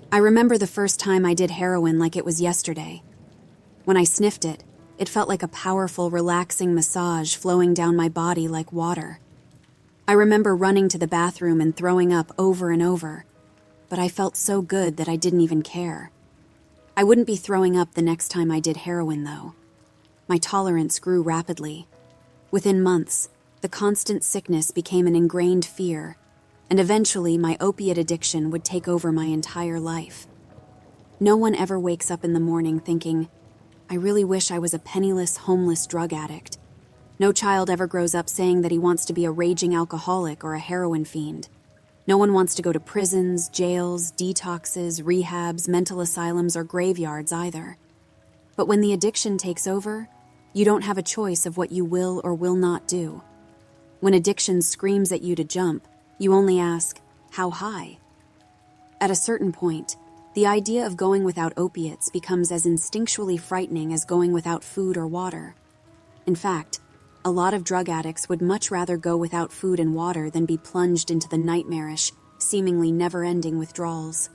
I remember the first time I did heroin like it was yesterday. When I sniffed it, it felt like a powerful, relaxing massage flowing down my body like water. I remember running to the bathroom and throwing up over and over, but I felt so good that I didn't even care. I wouldn't be throwing up the next time I did heroin, though. My tolerance grew rapidly. Within months, the constant sickness became an ingrained fear, and eventually my opiate addiction would take over my entire life. No one ever wakes up in the morning thinking, I really wish I was a penniless, homeless drug addict. No child ever grows up saying that he wants to be a raging alcoholic or a heroin fiend. No one wants to go to prisons, jails, detoxes, rehabs, mental asylums, or graveyards either. But when the addiction takes over, you don't have a choice of what you will or will not do. When addiction screams at you to jump, you only ask, how high? At a certain point, the idea of going without opiates becomes as instinctually frightening as going without food or water. In fact, a lot of drug addicts would much rather go without food and water than be plunged into the nightmarish, seemingly never-ending withdrawals.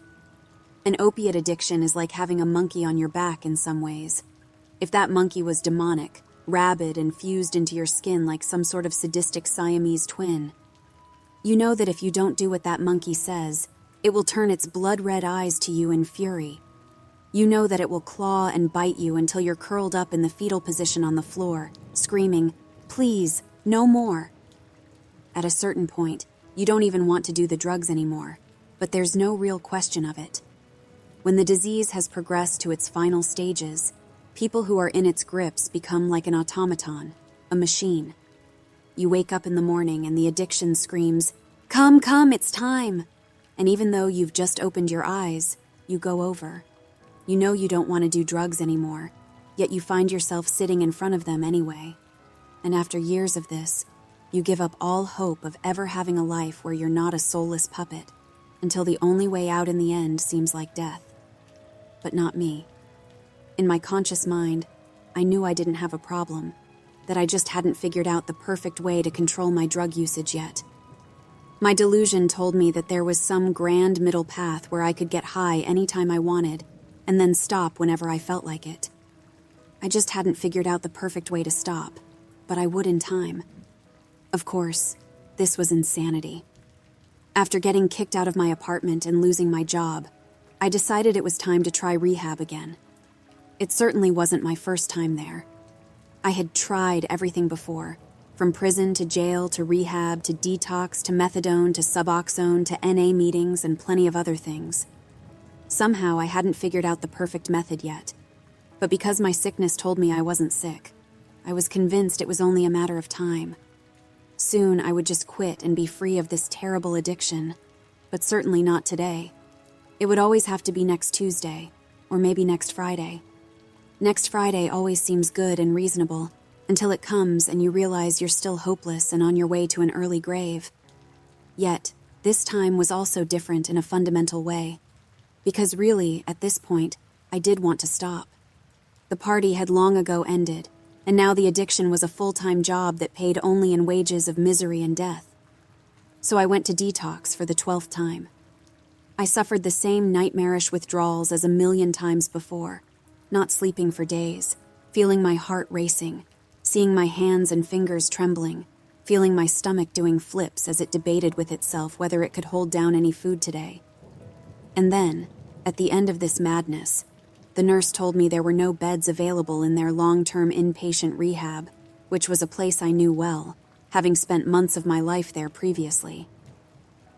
An opiate addiction is like having a monkey on your back in some ways. If that monkey was demonic, rabid, and fused into your skin like some sort of sadistic Siamese twin, you know that if you don't do what that monkey says, it will turn its blood-red eyes to you in fury. You know that it will claw and bite you until you're curled up in the fetal position on the floor, screaming, please, no more. At a certain point, you don't even want to do the drugs anymore, but there's no real question of it. When the disease has progressed to its final stages, people who are in its grips become like an automaton, a machine. You wake up in the morning and the addiction screams, come, it's time. And even though you've just opened your eyes, you go over. You know you don't want to do drugs anymore, yet you find yourself sitting in front of them anyway. And after years of this, you give up all hope of ever having a life where you're not a soulless puppet, until the only way out in the end seems like death. But not me. In my conscious mind, I knew I didn't have a problem, that I just hadn't figured out the perfect way to control my drug usage yet. My delusion told me that there was some grand middle path where I could get high anytime I wanted, and then stop whenever I felt like it. I just hadn't figured out the perfect way to stop, but I would in time. Of course, this was insanity. After getting kicked out of my apartment and losing my job, I decided it was time to try rehab again. It certainly wasn't my first time there. I had tried everything before, from prison to jail to rehab to detox to methadone to Suboxone to NA meetings and plenty of other things. Somehow I hadn't figured out the perfect method yet, but because my sickness told me I wasn't sick, I was convinced it was only a matter of time. Soon I would just quit and be free of this terrible addiction, but certainly not today. It would always have to be next Tuesday, or maybe next Friday. Next Friday always seems good and reasonable, until it comes and you realize you're still hopeless and on your way to an early grave. Yet, this time was also different in a fundamental way, because really, at this point, I did want to stop. The party had long ago ended, and now the addiction was a full-time job that paid only in wages of misery and death. So I went to detox for the 12th time. I suffered the same nightmarish withdrawals as a million times before, not sleeping for days, feeling my heart racing, seeing my hands and fingers trembling, feeling my stomach doing flips as it debated with itself whether it could hold down any food today. And then, at the end of this madness, the nurse told me there were no beds available in their long-term inpatient rehab, which was a place I knew well, having spent months of my life there previously.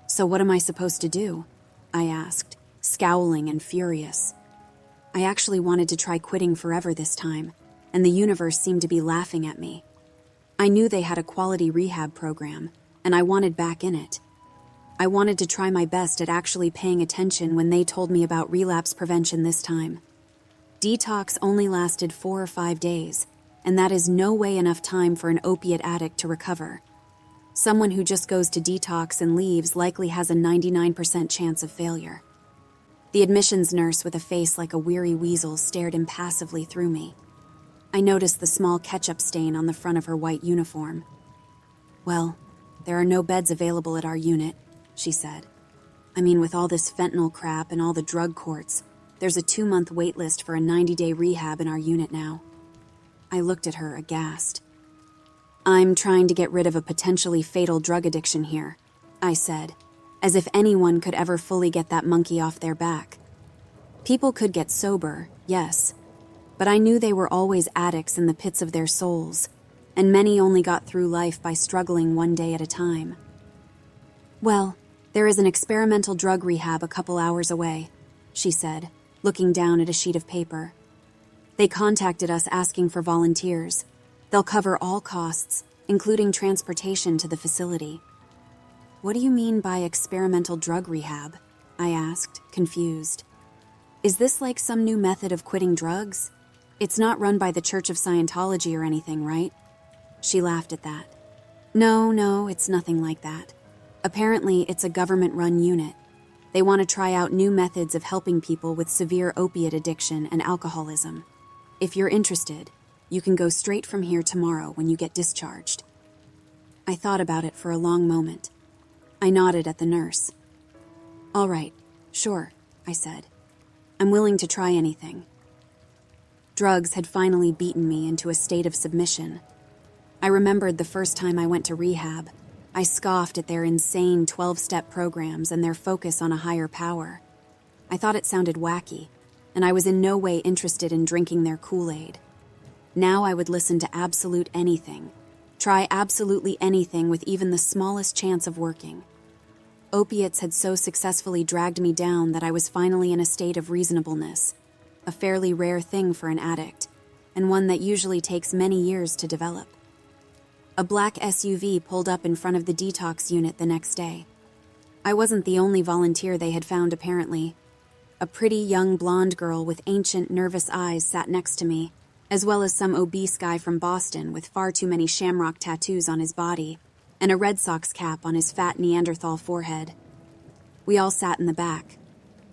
So what am I supposed to do? I asked, scowling and furious. I actually wanted to try quitting forever this time, and the universe seemed to be laughing at me. I knew they had a quality rehab program, and I wanted back in it. I wanted to try my best at actually paying attention when they told me about relapse prevention this time. Detox only lasted 4 or 5 days, and that is no way enough time for an opiate addict to recover. Someone who just goes to detox and leaves likely has a 99% chance of failure. The admissions nurse with a face like a weary weasel stared impassively through me. I noticed the small ketchup stain on the front of her white uniform. Well, there are no beds available at our unit, she said. I mean, with all this fentanyl crap and all the drug courts, there's a 2-month wait list for a 90-day rehab in our unit now. I looked at her, aghast. I'm trying to get rid of a potentially fatal drug addiction here, I said, as if anyone could ever fully get that monkey off their back. People could get sober, yes, but I knew they were always addicts in the pits of their souls, and many only got through life by struggling one day at a time. Well, there is an experimental drug rehab a couple hours away, she said, looking down at a sheet of paper. They contacted us asking for volunteers. They'll cover all costs, including transportation to the facility. What do you mean by experimental drug rehab? I asked, confused. Is this like some new method of quitting drugs? It's not run by the Church of Scientology or anything, right? She laughed at that. No, it's nothing like that. Apparently, it's a government-run unit. They want to try out new methods of helping people with severe opiate addiction and alcoholism. If you're interested, you can go straight from here tomorrow when you get discharged. I thought about it for a long moment. I nodded at the nurse. All right, sure, I said. I'm willing to try anything. Drugs had finally beaten me into a state of submission. I remembered the first time I went to rehab. I scoffed at their insane 12-step programs and their focus on a higher power. I thought it sounded wacky, and I was in no way interested in drinking their Kool-Aid. Now I would listen to absolute anything, try absolutely anything with even the smallest chance of working. Opiates had so successfully dragged me down that I was finally in a state of reasonableness, a fairly rare thing for an addict, and one that usually takes many years to develop. A black SUV pulled up in front of the detox unit the next day. I wasn't the only volunteer they had found, apparently. A pretty young blonde girl with ancient, nervous eyes sat next to me, as well as some obese guy from Boston with far too many shamrock tattoos on his body and a Red Sox cap on his fat Neanderthal forehead. We all sat in the back.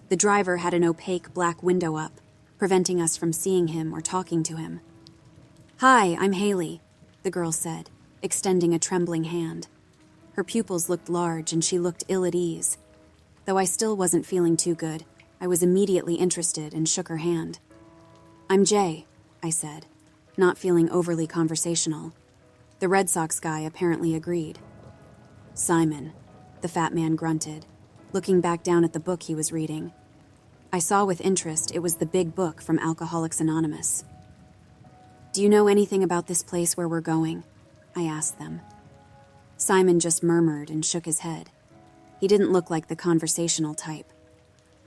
The driver had an opaque black window up, preventing us from seeing him or talking to him. Hi, I'm Haley, the girl said, extending a trembling hand. Her pupils looked large and she looked ill at ease. Though I still wasn't feeling too good, I was immediately interested and shook her hand. I'm Jay, I said, not feeling overly conversational. The Red Sox guy apparently agreed. Simon, the fat man grunted, looking back down at the book he was reading. I saw with interest it was the big book from Alcoholics Anonymous. Do you know anything about this place where we're going? I asked them. Simon just murmured and shook his head. He didn't look like the conversational type.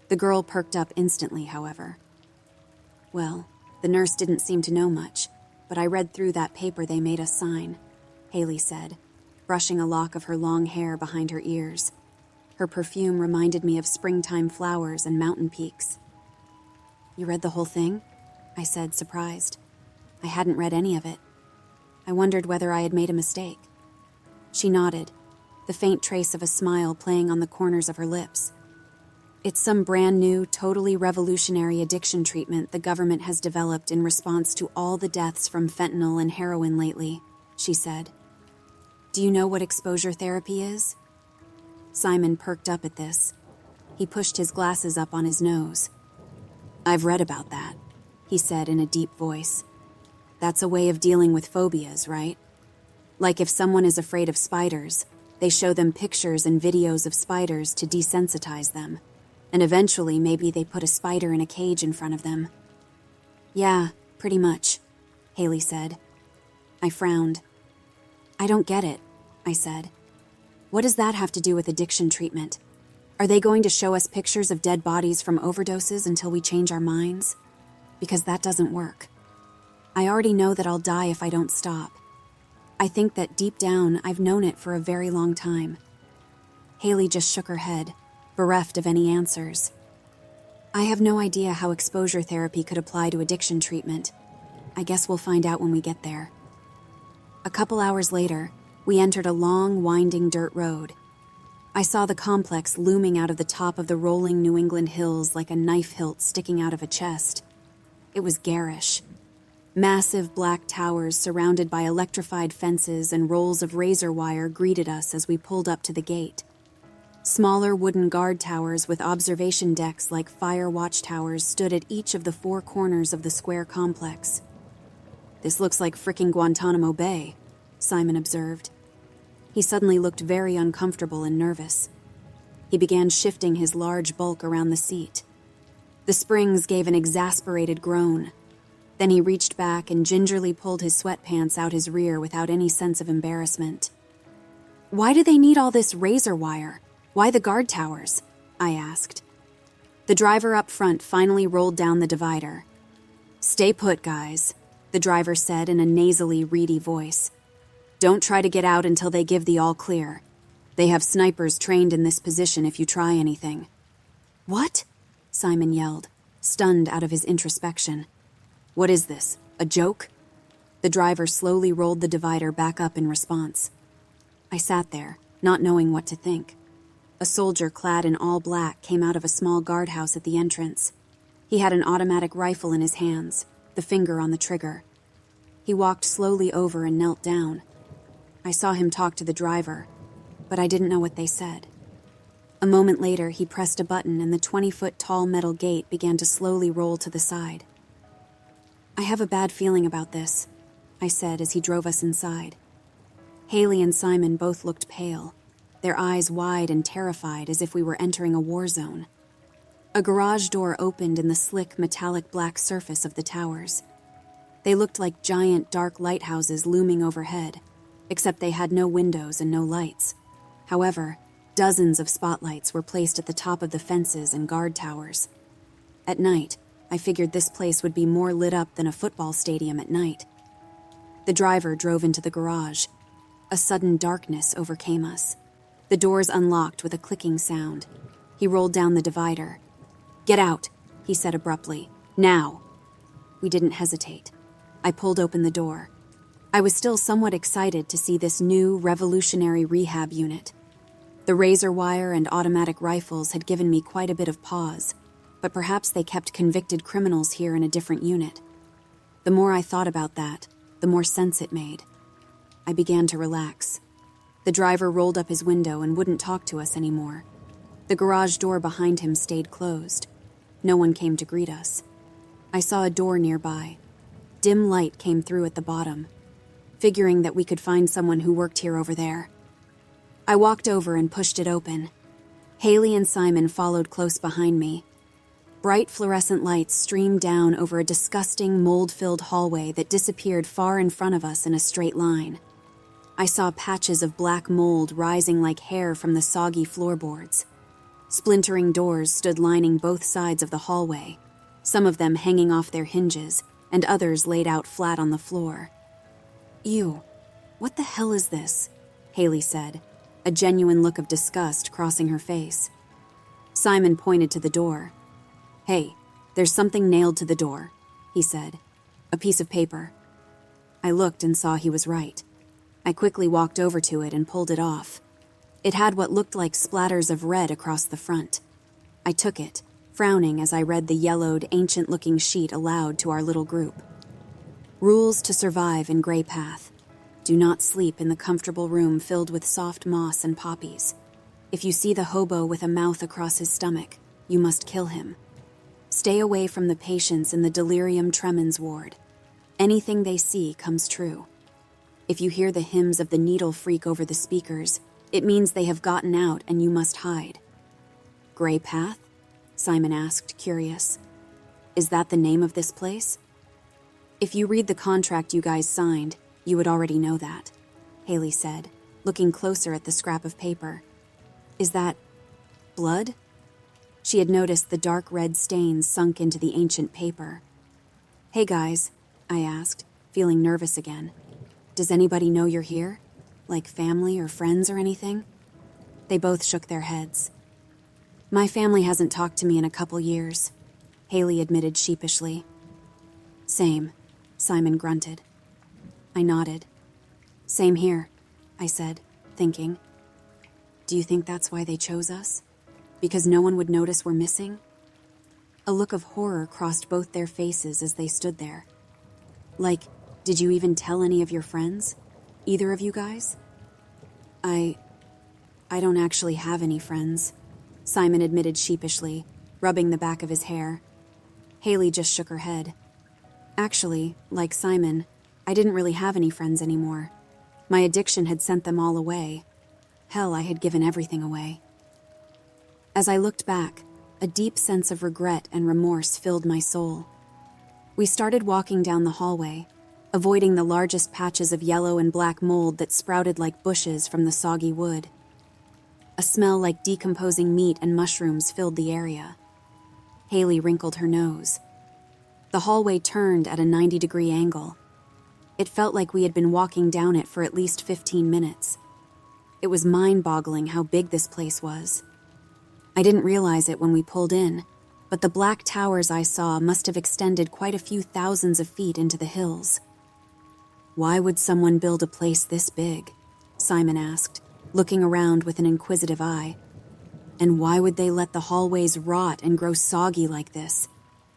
The girl perked up instantly, however. Well, the nurse didn't seem to know much, but I read through that paper they made us sign, Haley said, brushing a lock of her long hair behind her ears. Her perfume reminded me of springtime flowers and mountain peaks. You read the whole thing? I said, surprised. I hadn't read any of it. I wondered whether I had made a mistake. She nodded, the faint trace of a smile playing on the corners of her lips. It's some brand new, totally revolutionary addiction treatment the government has developed in response to all the deaths from fentanyl and heroin lately, she said. Do you know what exposure therapy is? Simon perked up at this. He pushed his glasses up on his nose. I've read about that, he said in a deep voice. That's a way of dealing with phobias, right? Like if someone is afraid of spiders, they show them pictures and videos of spiders to desensitize them. And eventually maybe they put a spider in a cage in front of them. Yeah, pretty much, Haley said. I frowned. I don't get it, I said. What does that have to do with addiction treatment? Are they going to show us pictures of dead bodies from overdoses until we change our minds? Because that doesn't work. I already know that I'll die if I don't stop. I think that deep down I've known it for a very long time. Haley just shook her head, bereft of any answers. I have no idea how exposure therapy could apply to addiction treatment. I guess we'll find out when we get there. A couple hours later, we entered a long, winding dirt road. I saw the complex looming out of the top of the rolling New England hills like a knife hilt sticking out of a chest. It was garish. Massive black towers surrounded by electrified fences and rolls of razor wire greeted us as we pulled up to the gate. Smaller wooden guard towers with observation decks like fire watchtowers stood at each of the 4 corners of the square complex. "This looks like frickin' Guantanamo Bay," Simon observed. He suddenly looked very uncomfortable and nervous. He began shifting his large bulk around the seat. The springs gave an exasperated groan. Then he reached back and gingerly pulled his sweatpants out his rear without any sense of embarrassment. "Why do they need all this razor wire? Why the guard towers?" I asked. The driver up front finally rolled down the divider. "Stay put, guys," the driver said in a nasally, reedy voice. "Don't try to get out until they give the all clear. They have snipers trained in this position if you try anything." "What?" Simon yelled, stunned out of his introspection. "What is this, a joke?" The driver slowly rolled the divider back up in response. I sat there, not knowing what to think. A soldier clad in all black came out of a small guardhouse at the entrance. He had an automatic rifle in his hands, the finger on the trigger. He walked slowly over and knelt down. I saw him talk to the driver, but I didn't know what they said. A moment later, he pressed a button and the 20-foot-tall metal gate began to slowly roll to the side. "I have a bad feeling about this," I said as he drove us inside. Haley and Simon both looked pale, their eyes wide and terrified as if we were entering a war zone. A garage door opened in the slick, metallic black surface of the towers. They looked like giant, dark lighthouses looming overhead, except they had no windows and no lights. However, dozens of spotlights were placed at the top of the fences and guard towers. At night, I figured this place would be more lit up than a football stadium at night. The driver drove into the garage. A sudden darkness overcame us. The doors unlocked with a clicking sound. He rolled down the divider. "Get out," he said abruptly. "Now." We didn't hesitate. I pulled open the door. I was still somewhat excited to see this new, revolutionary rehab unit. The razor wire and automatic rifles had given me quite a bit of pause, but perhaps they kept convicted criminals here in a different unit. The more I thought about that, the more sense it made. I began to relax. The driver rolled up his window and wouldn't talk to us anymore. The garage door behind him stayed closed. No one came to greet us. I saw a door nearby. Dim light came through at the bottom, figuring that we could find someone who worked here over there. I walked over and pushed it open. Haley and Simon followed close behind me. Bright fluorescent lights streamed down over a disgusting, mold-filled hallway that disappeared far in front of us in a straight line. I saw patches of black mold rising like hair from the soggy floorboards. Splintering doors stood lining both sides of the hallway, some of them hanging off their hinges, and others laid out flat on the floor. "Ew, what the hell is this?" Haley said, a genuine look of disgust crossing her face. Simon pointed to the door. "Hey, there's something nailed to the door," he said. "A piece of paper." I looked and saw he was right. I quickly walked over to it and pulled it off. It had what looked like splatters of red across the front. I took it, frowning as I read the yellowed, ancient-looking sheet aloud to our little group. "Rules to survive in Gray Path. Do not sleep in the comfortable room filled with soft moss and poppies. If you see the hobo with a mouth across his stomach, you must kill him. Stay away from the patients in the delirium tremens ward. Anything they see comes true. If you hear the hymns of the needle freak over the speakers, it means they have gotten out and you must hide." "Gray Path?" Simon asked, curious. "Is that the name of this place?" "If you read the contract you guys signed, you would already know that," Haley said, looking closer at the scrap of paper. "Is that blood?" She had noticed the dark red stains sunk into the ancient paper. "Hey guys," I asked, feeling nervous again. "Does anybody know you're here? Like family or friends or anything?" They both shook their heads. "My family hasn't talked to me in a couple years," Haley admitted sheepishly. "Same," Simon grunted. I nodded. "Same here," I said, thinking. "Do you think that's why they chose us? Because no one would notice we're missing?" A look of horror crossed both their faces as they stood there. "Like, did you even tell any of your friends? Either of you guys?" I I don't actually have any friends, Simon admitted sheepishly, rubbing the back of his hair. Haley just shook her head. Actually, like Simon, I didn't really have any friends anymore. My addiction had sent them all away. Hell, I had given everything away. As I looked back, a deep sense of regret and remorse filled my soul. We started walking down the hallway, avoiding the largest patches of yellow and black mold that sprouted like bushes from the soggy wood. A smell like decomposing meat and mushrooms filled the area. Haley wrinkled her nose. The hallway turned at a 90-degree angle. It felt like we had been walking down it for at least 15 minutes. It was mind-boggling how big this place was. I didn't realize it when we pulled in, but the black towers I saw must have extended quite a few thousands of feet into the hills. Why would someone build a place this big? Simon asked, looking around with an inquisitive eye. And why would they let the hallways rot and grow soggy like this?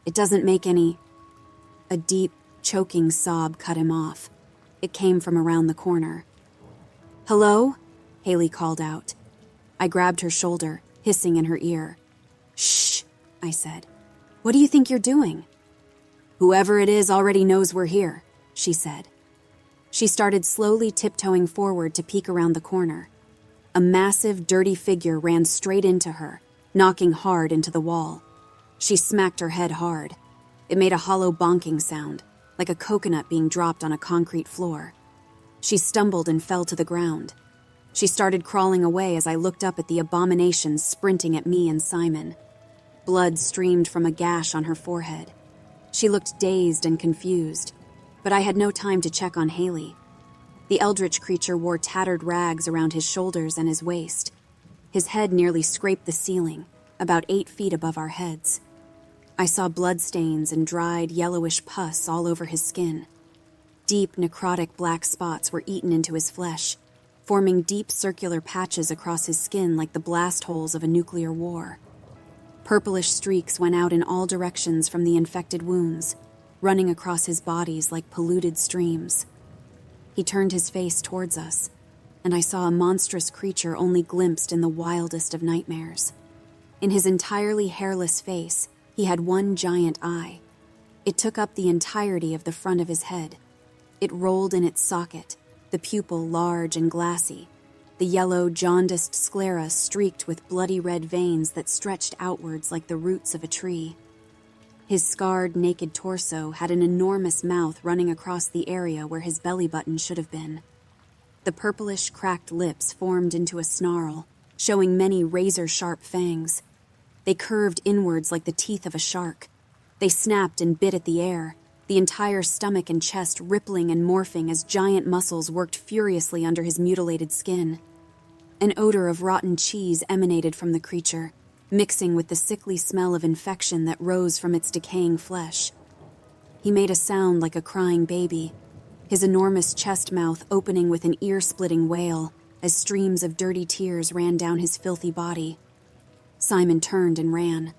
It doesn't make any... A deep, choking sob cut him off. It came from around the corner. "Hello?" Haley called out. I grabbed her shoulder, hissing in her ear. "Shh," I said. "What do you think you're doing?" "Whoever it is already knows we're here," she said. She started slowly tiptoeing forward to peek around the corner. A massive, dirty figure ran straight into her, knocking hard into the wall. She smacked her head hard. It made a hollow bonking sound, like a coconut being dropped on a concrete floor. She stumbled and fell to the ground. She started crawling away as I looked up at the abomination sprinting at me and Simon. Blood streamed from a gash on her forehead. She looked dazed and confused, but I had no time to check on Haley. The eldritch creature wore tattered rags around his shoulders and his waist. His head nearly scraped the ceiling, about 8 feet above our heads. I saw bloodstains and dried, yellowish pus all over his skin. Deep, necrotic black spots were eaten into his flesh, forming deep circular patches across his skin like the blast holes of a nuclear war. Purplish streaks went out in all directions from the infected wounds, running across his bodies like polluted streams. He turned his face towards us, and I saw a monstrous creature only glimpsed in the wildest of nightmares. In his entirely hairless face, he had one giant eye. It took up the entirety of the front of his head. It rolled in its socket, the pupil large and glassy, the yellow, jaundiced sclera streaked with bloody red veins that stretched outwards like the roots of a tree. His scarred, naked torso had an enormous mouth running across the area where his belly button should have been. The purplish, cracked lips formed into a snarl, showing many razor-sharp fangs. They curved inwards like the teeth of a shark. They snapped and bit at the air, the entire stomach and chest rippling and morphing as giant muscles worked furiously under his mutilated skin. An odor of rotten cheese emanated from the creature, mixing with the sickly smell of infection that rose from its decaying flesh. He made a sound like a crying baby, his enormous chest mouth opening with an ear-splitting wail as streams of dirty tears ran down his filthy body. Simon turned and ran.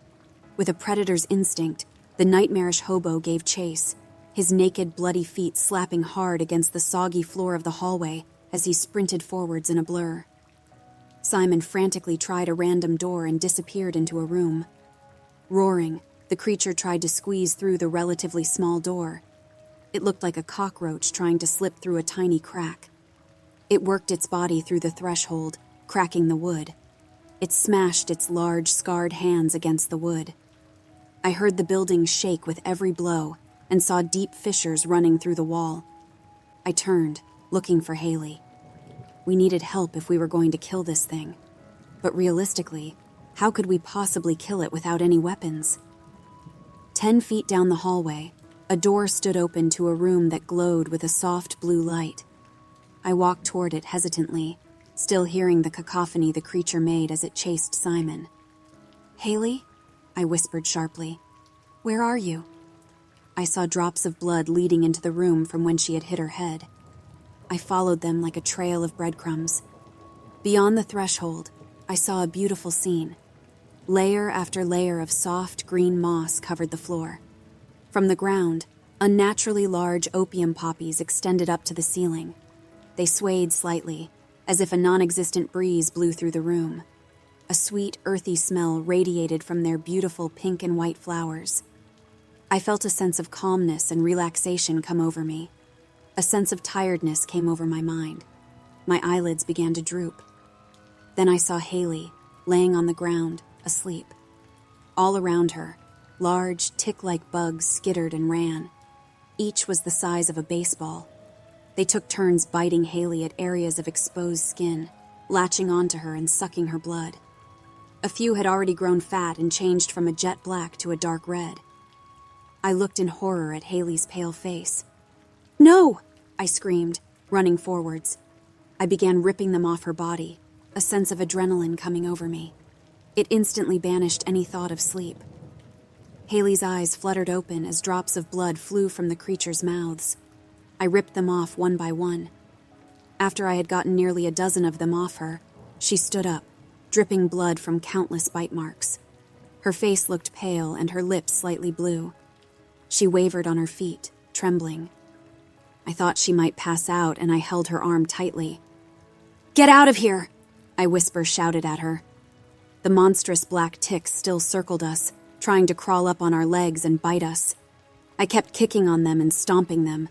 With a predator's instinct, the nightmarish hobo gave chase, his naked, bloody feet slapping hard against the soggy floor of the hallway as he sprinted forwards in a blur. Simon frantically tried a random door and disappeared into a room. Roaring, the creature tried to squeeze through the relatively small door. It looked like a cockroach trying to slip through a tiny crack. It worked its body through the threshold, cracking the wood. It smashed its large, scarred hands against the wood. I heard the building shake with every blow and saw deep fissures running through the wall. I turned, looking for Haley. We needed help if we were going to kill this thing. But realistically, how could we possibly kill it without any weapons? 10 feet down the hallway, a door stood open to a room that glowed with a soft blue light. I walked toward it hesitantly, still hearing the cacophony the creature made as it chased Simon. "Haley?" I whispered sharply. "Where are you?" I saw drops of blood leading into the room from when she had hit her head. I followed them like a trail of breadcrumbs. Beyond the threshold, I saw a beautiful scene. Layer after layer of soft green moss covered the floor. From the ground, unnaturally large opium poppies extended up to the ceiling. They swayed slightly, as if a non-existent breeze blew through the room. A sweet, earthy smell radiated from their beautiful pink and white flowers. I felt a sense of calmness and relaxation come over me. A sense of tiredness came over my mind. My eyelids began to droop. Then I saw Haley, laying on the ground, asleep. All around her, large, tick-like bugs skittered and ran. Each was the size of a baseball. They took turns biting Haley at areas of exposed skin, latching onto her and sucking her blood. A few had already grown fat and changed from a jet black to a dark red. I looked in horror at Haley's pale face. "No!" I screamed, running forwards. I began ripping them off her body, a sense of adrenaline coming over me. It instantly banished any thought of sleep. Haley's eyes fluttered open as drops of blood flew from the creatures' mouths. I ripped them off one by one. After I had gotten nearly a dozen of them off her, she stood up, dripping blood from countless bite marks. Her face looked pale and her lips slightly blue. She wavered on her feet, trembling. I thought she might pass out, and I held her arm tightly. "Get out of here!" I whisper shouted at her. The monstrous black ticks still circled us, trying to crawl up on our legs and bite us. I kept kicking on them and stomping them.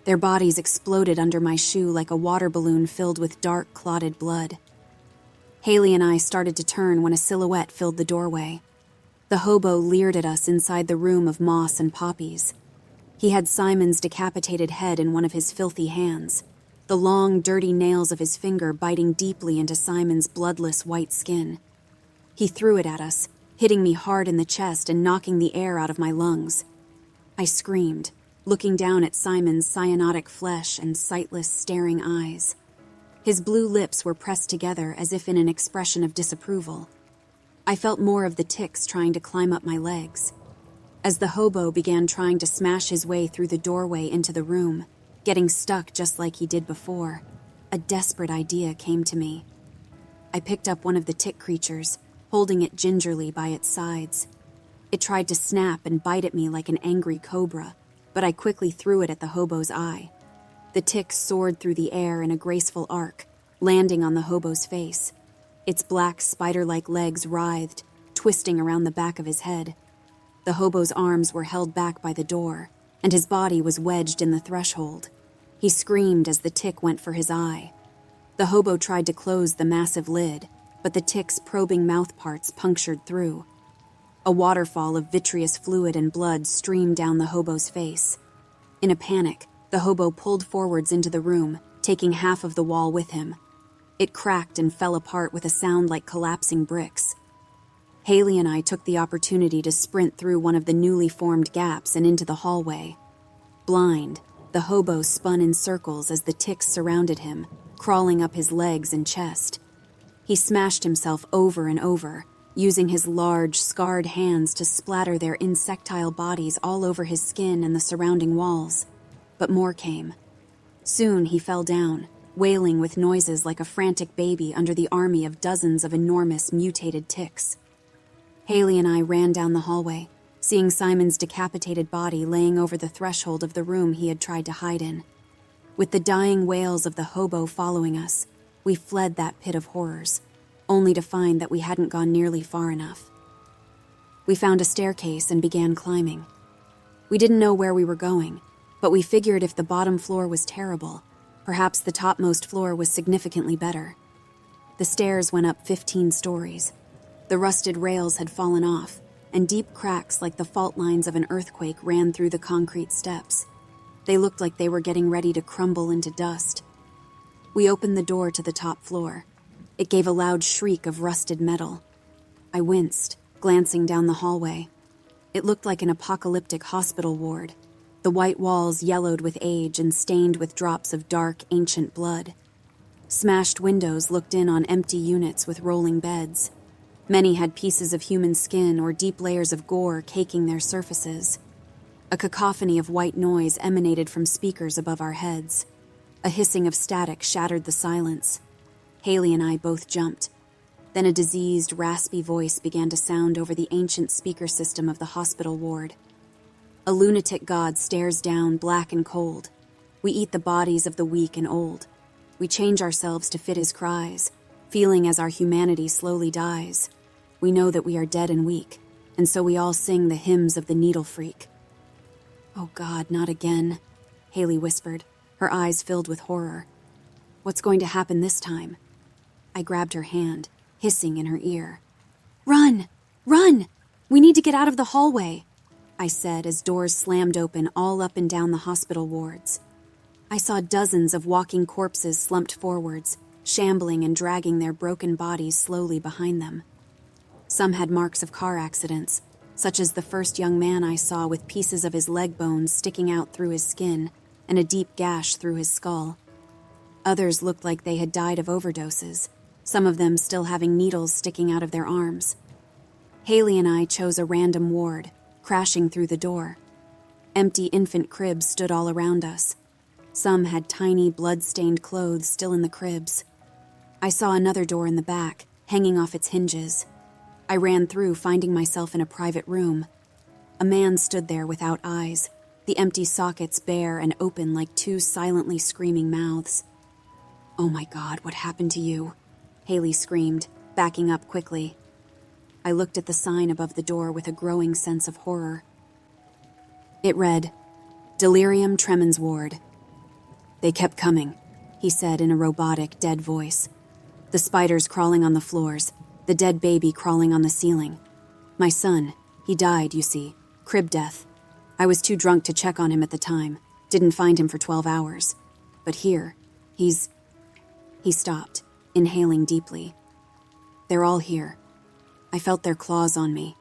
Their bodies exploded under my shoe like a water balloon filled with dark, clotted blood. Haley and I started to turn when a silhouette filled the doorway. The hobo leered at us inside the room of moss and poppies. He had Simon's decapitated head in one of his filthy hands, the long, dirty nails of his finger biting deeply into Simon's bloodless white skin. He threw it at us, hitting me hard in the chest and knocking the air out of my lungs. I screamed, looking down at Simon's cyanotic flesh and sightless, staring eyes. His blue lips were pressed together as if in an expression of disapproval. I felt more of the ticks trying to climb up my legs. As the hobo began trying to smash his way through the doorway into the room, getting stuck just like he did before, a desperate idea came to me. I picked up one of the tick creatures, holding it gingerly by its sides. It tried to snap and bite at me like an angry cobra, but I quickly threw it at the hobo's eye. The tick soared through the air in a graceful arc, landing on the hobo's face. Its black spider-like legs writhed, twisting around the back of his head. The hobo's arms were held back by the door, and his body was wedged in the threshold. He screamed as the tick went for his eye. The hobo tried to close the massive lid, but the tick's probing mouthparts punctured through. A waterfall of vitreous fluid and blood streamed down the hobo's face. In a panic, the hobo pulled forwards into the room, taking half of the wall with him. It cracked and fell apart with a sound like collapsing bricks. Haley and I took the opportunity to sprint through one of the newly formed gaps and into the hallway. Blind, the hobo spun in circles as the ticks surrounded him, crawling up his legs and chest. He smashed himself over and over, using his large, scarred hands to splatter their insectile bodies all over his skin and the surrounding walls. But more came. Soon he fell down, wailing with noises like a frantic baby under the army of dozens of enormous mutated ticks. Haley and I ran down the hallway, seeing Simon's decapitated body laying over the threshold of the room he had tried to hide in. With the dying wails of the hobo following us, we fled that pit of horrors, only to find that we hadn't gone nearly far enough. We found a staircase and began climbing. We didn't know where we were going, but we figured if the bottom floor was terrible, perhaps the topmost floor was significantly better. The stairs went up 15 stories. The rusted rails had fallen off, and deep cracks like the fault lines of an earthquake ran through the concrete steps. They looked like they were getting ready to crumble into dust. We opened the door to the top floor. It gave a loud shriek of rusted metal. I winced, glancing down the hallway. It looked like an apocalyptic hospital ward, the white walls yellowed with age and stained with drops of dark, ancient blood. Smashed windows looked in on empty units with rolling beds. Many had pieces of human skin or deep layers of gore caking their surfaces. A cacophony of white noise emanated from speakers above our heads. A hissing of static shattered the silence. Haley and I both jumped. Then a diseased, raspy voice began to sound over the ancient speaker system of the hospital ward. A lunatic god stares down, black and cold. We eat the bodies of the weak and old. We change ourselves to fit his cries, feeling as our humanity slowly dies. We know that we are dead and weak, and so we all sing the hymns of the needle freak. "Oh God, not again," Haley whispered, her eyes filled with horror. "What's going to happen this time?" I grabbed her hand, hissing in her ear. "Run! Run! We need to get out of the hallway," I said as doors slammed open all up and down the hospital wards. I saw dozens of walking corpses slumped forwards, shambling and dragging their broken bodies slowly behind them. Some had marks of car accidents, such as the first young man I saw with pieces of his leg bones sticking out through his skin and a deep gash through his skull. Others looked like they had died of overdoses, some of them still having needles sticking out of their arms. Haley and I chose a random ward, crashing through the door. Empty infant cribs stood all around us. Some had tiny, blood-stained clothes still in the cribs. I saw another door in the back, hanging off its hinges. I ran through, finding myself in a private room. A man stood there without eyes, the empty sockets bare and open like two silently screaming mouths. "Oh my God, what happened to you?" Haley screamed, backing up quickly. I looked at the sign above the door with a growing sense of horror. It read, "Delirium Tremens Ward." "They kept coming," he said in a robotic, dead voice. "The spiders crawling on the floors, the dead baby crawling on the ceiling. My son, he died, you see, crib death. I was too drunk to check on him at the time, didn't find him for 12 hours. But here, He stopped, inhaling deeply. "They're all here. I felt their claws on me.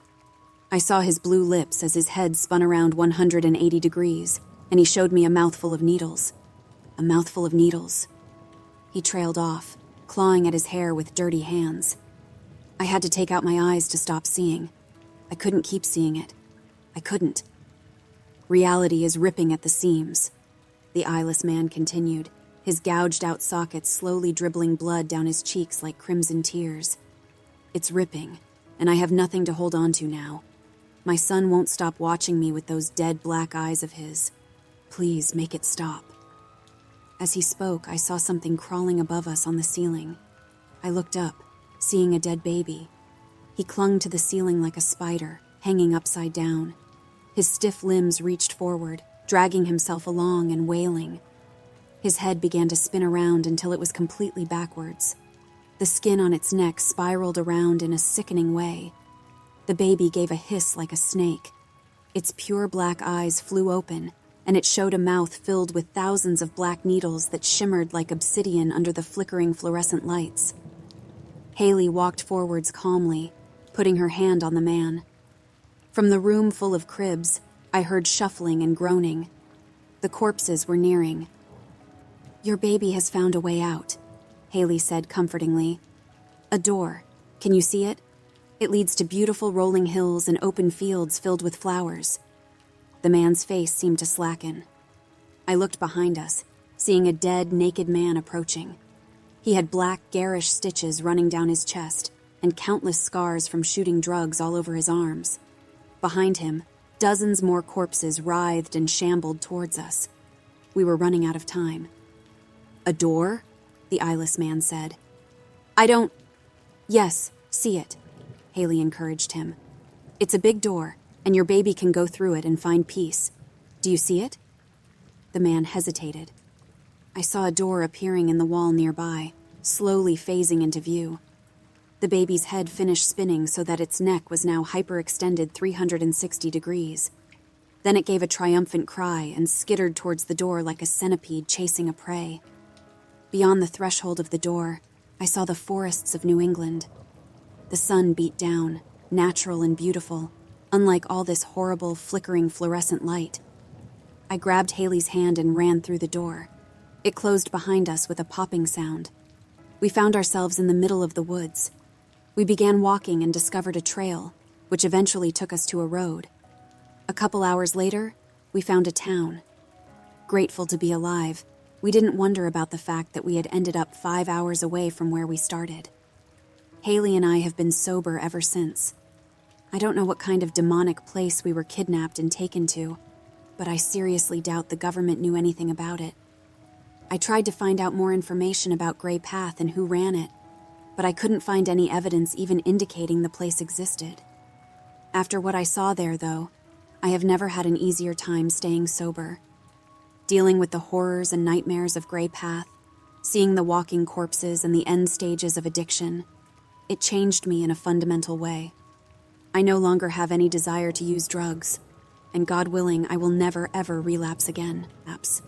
I saw his blue lips as his head spun around 180 degrees, and he showed me a mouthful of needles. A mouthful of needles." He trailed off, clawing at his hair with dirty hands. I had to take out my eyes to stop seeing. I couldn't keep seeing it. I couldn't. "Reality is ripping at the seams," the eyeless man continued, his gouged-out sockets slowly dribbling blood down his cheeks like crimson tears. "It's ripping, and I have nothing to hold on to now. My son won't stop watching me with those dead black eyes of his. Please make it stop." As he spoke, I saw something crawling above us on the ceiling. I looked up, seeing a dead baby. He clung to the ceiling like a spider, hanging upside down. His stiff limbs reached forward, dragging himself along and wailing. His head began to spin around until it was completely backwards. The skin on its neck spiraled around in a sickening way. The baby gave a hiss like a snake. Its pure black eyes flew open, and it showed a mouth filled with thousands of black needles that shimmered like obsidian under the flickering fluorescent lights. Haley walked forwards calmly, putting her hand on the man. From the room full of cribs, I heard shuffling and groaning. The corpses were nearing. "Your baby has found a way out," Haley said comfortingly. "A door. Can you see it? It leads to beautiful rolling hills and open fields filled with flowers." The man's face seemed to slacken. I looked behind us, seeing a dead, naked man approaching. He had black, garish stitches running down his chest and countless scars from shooting drugs all over his arms. Behind him, dozens more corpses writhed and shambled towards us. We were running out of time. "A door?" the eyeless man said. "Yes, see it," Haley encouraged him. "It's a big door, and your baby can go through it and find peace. Do you see it?" The man hesitated. I saw a door appearing in the wall nearby, slowly phasing into view. The baby's head finished spinning so that its neck was now hyperextended 360 degrees. Then it gave a triumphant cry and skittered towards the door like a centipede chasing a prey. Beyond the threshold of the door, I saw the forests of New England. The sun beat down, natural and beautiful, unlike all this horrible, flickering fluorescent light. I grabbed Haley's hand and ran through the door. It closed behind us with a popping sound. We found ourselves in the middle of the woods. We began walking and discovered a trail, which eventually took us to a road. A couple hours later, we found a town. Grateful to be alive, we didn't wonder about the fact that we had ended up 5 hours away from where we started. Haley and I have been sober ever since. I don't know what kind of demonic place we were kidnapped and taken to, but I seriously doubt the government knew anything about it. I tried to find out more information about Gray Path and who ran it, but I couldn't find any evidence even indicating the place existed. After what I saw there, though, I have never had an easier time staying sober. Dealing with the horrors and nightmares of Gray Path, seeing the walking corpses and the end stages of addiction, it changed me in a fundamental way. I no longer have any desire to use drugs, and God willing, I will never ever relapse again, apps.